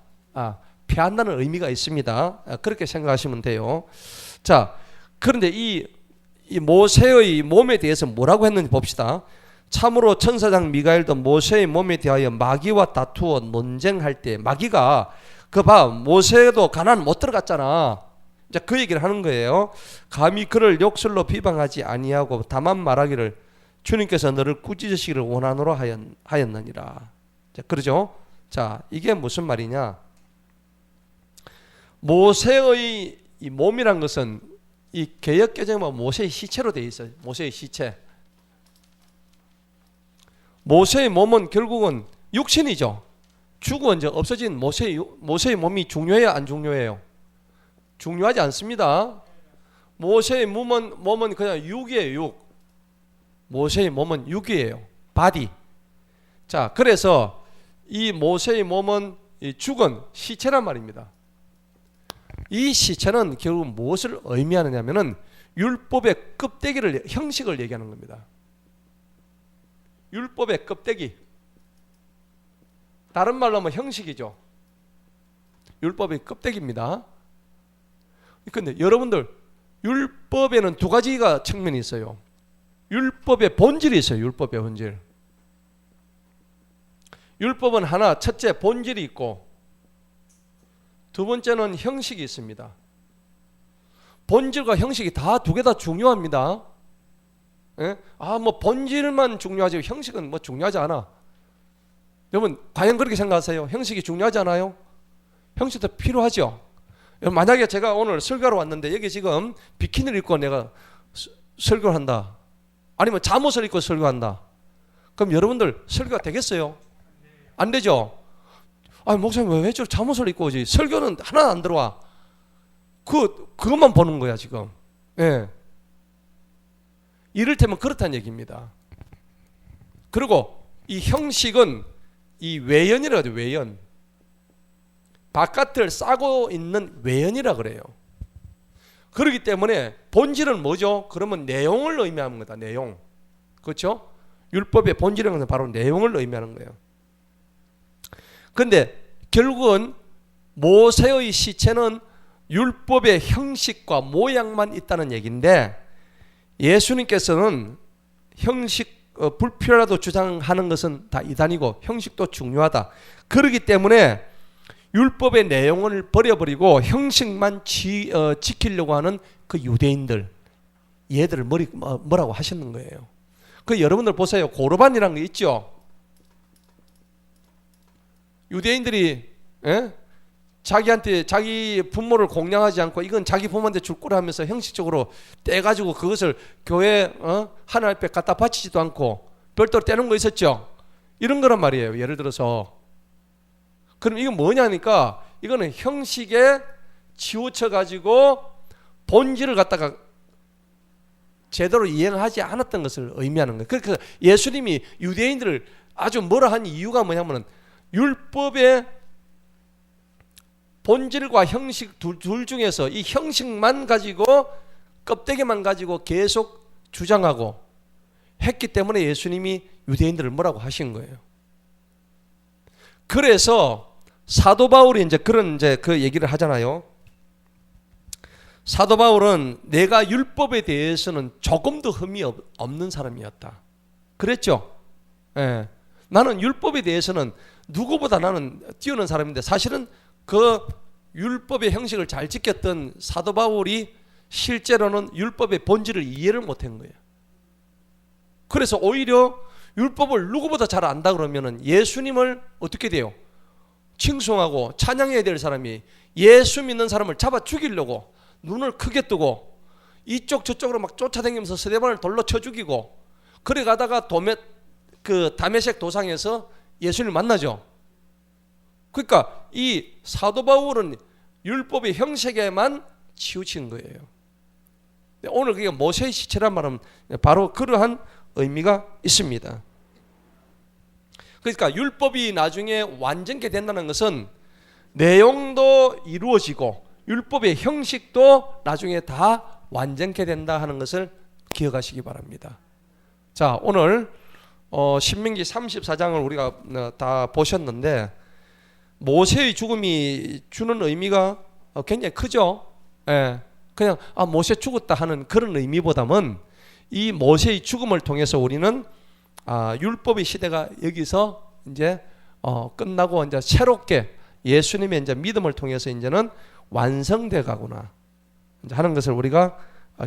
Speaker 1: 폐한다는 의미가 있습니다. 그렇게 생각하시면 돼요. 자, 그런데 이 모세의 몸에 대해서 뭐라고 했는지 봅시다. 참으로 천사장 미가엘도 모세의 몸에 대하여 마귀와 다투어 논쟁할 때, 마귀가 그 봐, 모세도 가나안 못 들어갔잖아. 이제 그 얘기를 하는 거예요. 감히 그를 욕설로 비방하지 아니하고 다만 말하기를 주님께서 너를 꾸짖으시기를 원하노라 하였느니라. 자, 그러죠? 자, 이게 무슨 말이냐? 모세의 이 몸이란 것은 이 개역 개정은 모세의 시체로 되어 있어요. 모세의 시체. 모세의 몸은 결국은 육신이죠. 죽어 이제 없어진 모세의 몸이 중요해요, 안 중요해요? 중요하지 않습니다. 모세의 몸은 그냥 육이에요, 육. 모세의 몸은 육이에요, 바디. 자, 그래서 이 모세의 몸은 죽은 시체란 말입니다. 이 시체는 결국 무엇을 의미하느냐면은 율법의 껍데기를, 형식을 얘기하는 겁니다. 율법의 껍데기. 다른 말로 하면 형식이죠. 율법의 껍데기입니다. 그런데 여러분들, 율법에는 두 가지가 측면이 있어요. 율법의 본질이 있어요. 율법의 본질. 율법은 하나, 첫째 본질이 있고, 두 번째는 형식이 있습니다. 본질과 형식이 다 두 개 다 중요합니다. 예? 뭐 본질만 중요하지 형식은 뭐 중요하지 않아. 여러분, 과연 그렇게 생각하세요? 형식이 중요하지 않아요? 형식도 필요하죠. 여러분, 만약에 제가 오늘 설교하러 왔는데 여기 지금 비키니를 입고 내가 설교를 한다, 아니면 잠옷을 입고 설교한다, 그럼 여러분들 설교가 되겠어요? 안 되죠? 목사님 왜 저 잠옷을 입고 오지? 설교는 하나도 안 들어와. 그것만 보는 거야 지금. 예. 이를테면 그렇다는 얘기입니다. 그리고 이 형식은 이 외연이라고 하죠. 외연. 바깥을 싸고 있는 외연이라 그래요. 그렇기 때문에 본질은 뭐죠? 그러면 내용을 의미하는 거다. 내용. 그렇죠? 율법의 본질은 바로 내용을 의미하는 거예요. 그런데 결국은 모세의 시체는 율법의 형식과 모양만 있다는 얘기인데, 예수님께서는 형식 불필요하다고 주장하는 것은 다 이단이고 형식도 중요하다. 그렇기 때문에 율법의 내용을 버려버리고 형식만 지키려고 하는 그 유대인들, 얘들을 뭐라고 하시는 거예요. 그 여러분들 보세요. 고르반이라는 게 있죠. 유대인들이 자기한테 자기 분모를 공양하지 않고 이건 자기 부모한테 줄 거라 하면서 형식적으로 떼가지고 그것을 교회 하나님 앞에 갖다 바치지도 않고 별도로 떼는 거 있었죠. 이런 거란 말이에요. 예를 들어서. 그럼 이건 뭐냐니까, 이거는 형식에 치우쳐 가지고 본질을 갖다가 제대로 이행하지 않았던 것을 의미하는 거예요. 그러니까 예수님이 유대인들을 아주 뭐라 한 이유가 뭐냐면은 율법의 본질과 형식 둘 중에서 이 형식만 가지고, 껍데기만 가지고 계속 주장하고 했기 때문에 예수님이 유대인들을 뭐라고 하신 거예요. 그래서 사도 바울이 이제 그 얘기를 하잖아요. 사도 바울은 내가 율법에 대해서는 조금도 흠이 없는 사람이었다. 그랬죠? 예. 나는 율법에 대해서는 누구보다 나는 뛰어난 사람인데, 사실은 그 율법의 형식을 잘 지켰던 사도 바울이 실제로는 율법의 본질을 이해를 못한 거예요. 그래서 오히려 율법을 누구보다 잘 안다 그러면은 예수님을 어떻게 돼요? 칭송하고 찬양해야 될 사람이 예수 믿는 사람을 잡아 죽이려고 눈을 크게 뜨고 이쪽 저쪽으로 막 쫓아다니면서 스데반을 돌로 쳐 죽이고, 그래 가다가 다메섹 도상에서 예수님을 만나죠. 그러니까 이 사도 바울은 율법의 형식에만 치우친 거예요. 오늘 그게 모세의 시체란 말은 바로 그러한 의미가 있습니다. 그러니까 율법이 나중에 완전케 된다는 것은 내용도 이루어지고 율법의 형식도 나중에 다 완전케 된다 하는 것을 기억하시기 바랍니다. 자, 오늘 신명기 34장을 우리가 다 보셨는데 모세의 죽음이 주는 의미가 굉장히 크죠. 예, 그냥 모세 죽었다 하는 그런 의미보다는 이 모세의 죽음을 통해서 우리는 율법의 시대가 여기서 이제 끝나고 이제 새롭게 예수님의 이제 믿음을 통해서 이제는 완성돼 가구나 하는 것을 우리가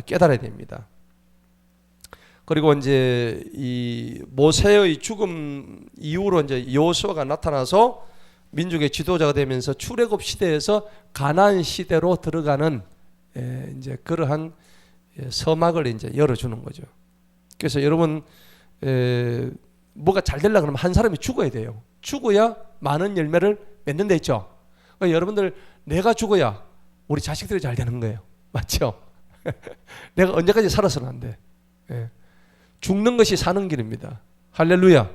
Speaker 1: 깨달아야 됩니다. 그리고 이제 이 모세의 죽음 이후로 이제 여호수아가 나타나서 민족의 지도자가 되면서 출애굽 시대에서 가나안 시대로 들어가는 이제 그러한 서막을 이제 열어주는 거죠. 그래서 여러분 뭐가 잘 되려고 그러면 한 사람이 죽어야 돼요. 죽어야 많은 열매를 맺는 데 있죠. 그러니까 여러분들 내가 죽어야 우리 자식들이 잘 되는 거예요. 맞죠? 내가 언제까지 살아서는 안 돼. 죽는 것이 사는 길입니다. 할렐루야.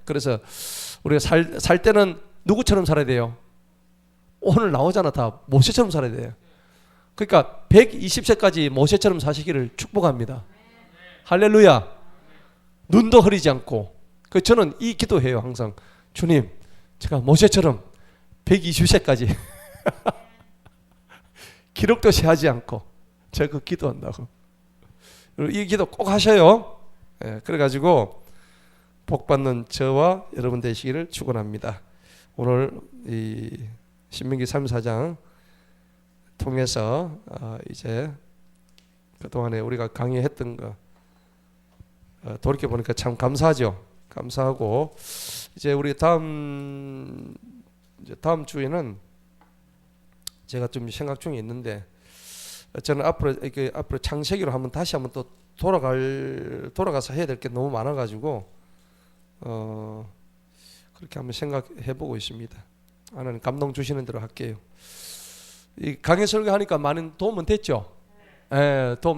Speaker 1: 그래서 우리가 살 때는 누구처럼 살아야 돼요? 오늘 나오잖아. 다 모세처럼 살아야 돼요. 그러니까 120세까지 모세처럼 사시기를 축복합니다. 할렐루야. 눈도 흐리지 않고. 저는 이 기도해요. 항상 주님, 제가 모세처럼 120세까지 기록도 세하지 않고 제가 그 기도한다고. 이 기도 꼭 하셔요. 그래가지고 복받는 저와 여러분 되시기를 축원합니다. 오늘 이 신명기 34장 통해서 이제 그동안에 우리가 강의했던 거 돌이켜 보니까 참 감사하죠. 감사하고 이제 우리 다음 주에는 제가 좀 생각 중에 있는데 저는 앞으로 창세기로 다시 한번 또 돌아가서 해야 될 게 너무 많아가지고 그렇게 한번 생각해 보고 있습니다. 하나님 감동 주시는 대로 할게요. 이 강의 설교하니까 많은 도움은 됐죠. 도움